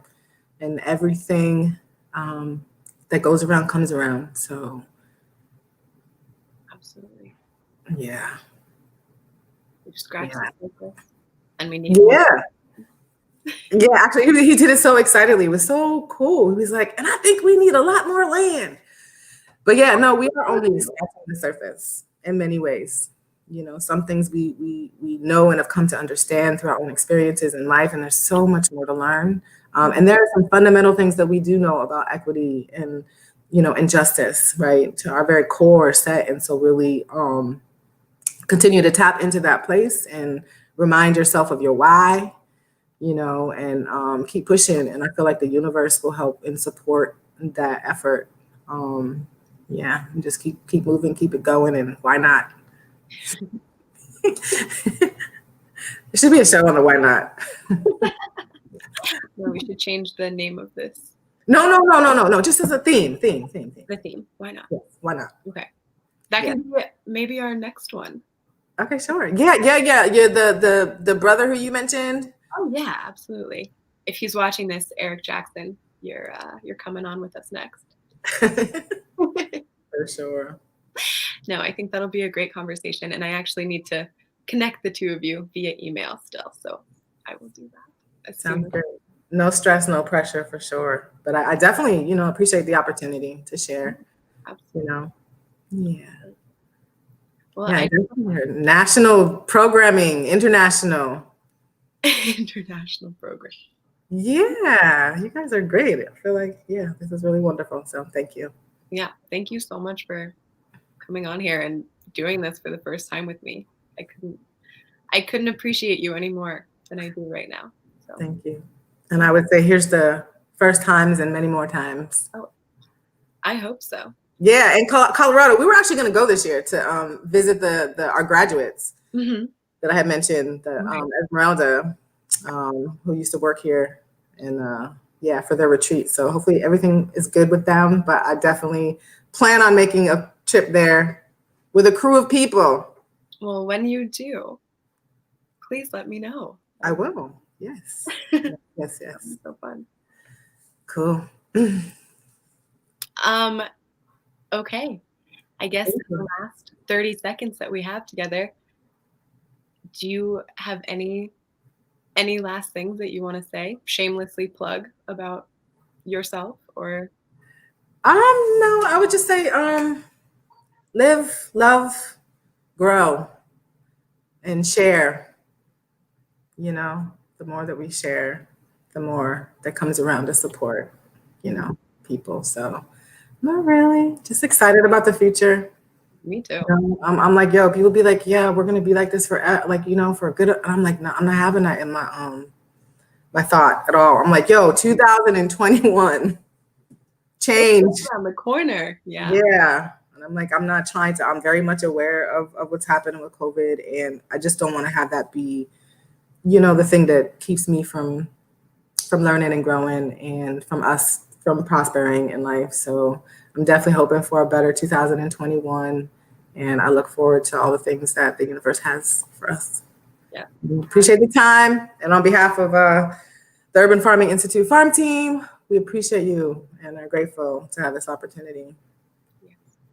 And everything that goes around comes around. So absolutely. Yeah. We've scratched the surface and we need more. Yeah, actually, he did it so excitedly. It was so cool. He was like, and I think we need a lot more land. But yeah, no, we are only scratching the surface in many ways. Some things we know and have come to understand through our own experiences in life, and there's so much more to learn. And there are some fundamental things that we do know about equity and, and justice, right, to our very core set. And so really continue to tap into that place and remind yourself of your why, and keep pushing. And I feel like the universe will help and support that effort. Yeah, and just keep moving, keep it going, and why not? It should be a show on the why not. No, we should change the name of this. No. Just as a theme. The theme. Why not? Yes, why not? Okay. That can be maybe our next one. Okay, sure. Yeah. The brother who you mentioned. Oh yeah, absolutely. If he's watching this, Eric Jackson, you're coming on with us next. For sure. No, I think that'll be a great conversation, and I actually need to connect the two of you via email still, so I will do that. Sounds great. No stress, no pressure, for sure. But I definitely, appreciate the opportunity to share. Absolutely. Yeah. Well, yeah, national programming, international program. Yeah, you guys are great. I feel like, this is really wonderful. So thank you. Yeah, thank you so much for coming on here and doing this for the first time with me. I couldn't appreciate you any more than I do right now. So thank you. And I would say here's the first times and many more times. Oh, I hope so. Yeah, in Colorado, we were actually going to go this year to visit our graduates that I had mentioned, Esmeralda, who used to work here, and for their retreat. So hopefully everything is good with them. But I definitely plan on making a trip there with a crew of people. Well, when you do, please let me know. I will. Yes. Yes. So fun. Cool. Okay. I guess in the last 30 seconds that we have together, do you have any last things that you want to say? Shamelessly plug about yourself or? No, I would just say live, love, grow, and share. The more that we share, the more that comes around to support, people. So not really, just excited about the future. Me too. I'm like, yo, people be like, yeah, we're gonna be like this for like, you know, for a good. And I'm like, no, I'm not having that in my thought at all. I'm like, yo, 2021, change. Around the corner. Yeah. Yeah. And I'm like, I'm not trying to. I'm very much aware of what's happening with COVID, and I just don't want to have that be, you know, the thing that keeps me from learning and growing, and from prospering in life. So I'm definitely hoping for a better 2021, and I look forward to all the things that the universe has for us. Yeah. Appreciate the time, and on behalf of the Urban Farming Institute Farm Team, we appreciate you and are grateful to have this opportunity.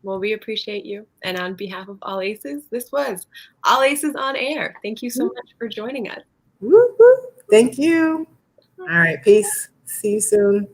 Well, we appreciate you. And on behalf of All Aces, this was All Aces on Air. Thank you so much for joining us. Woo, woo. Thank you. All right, peace. See you soon.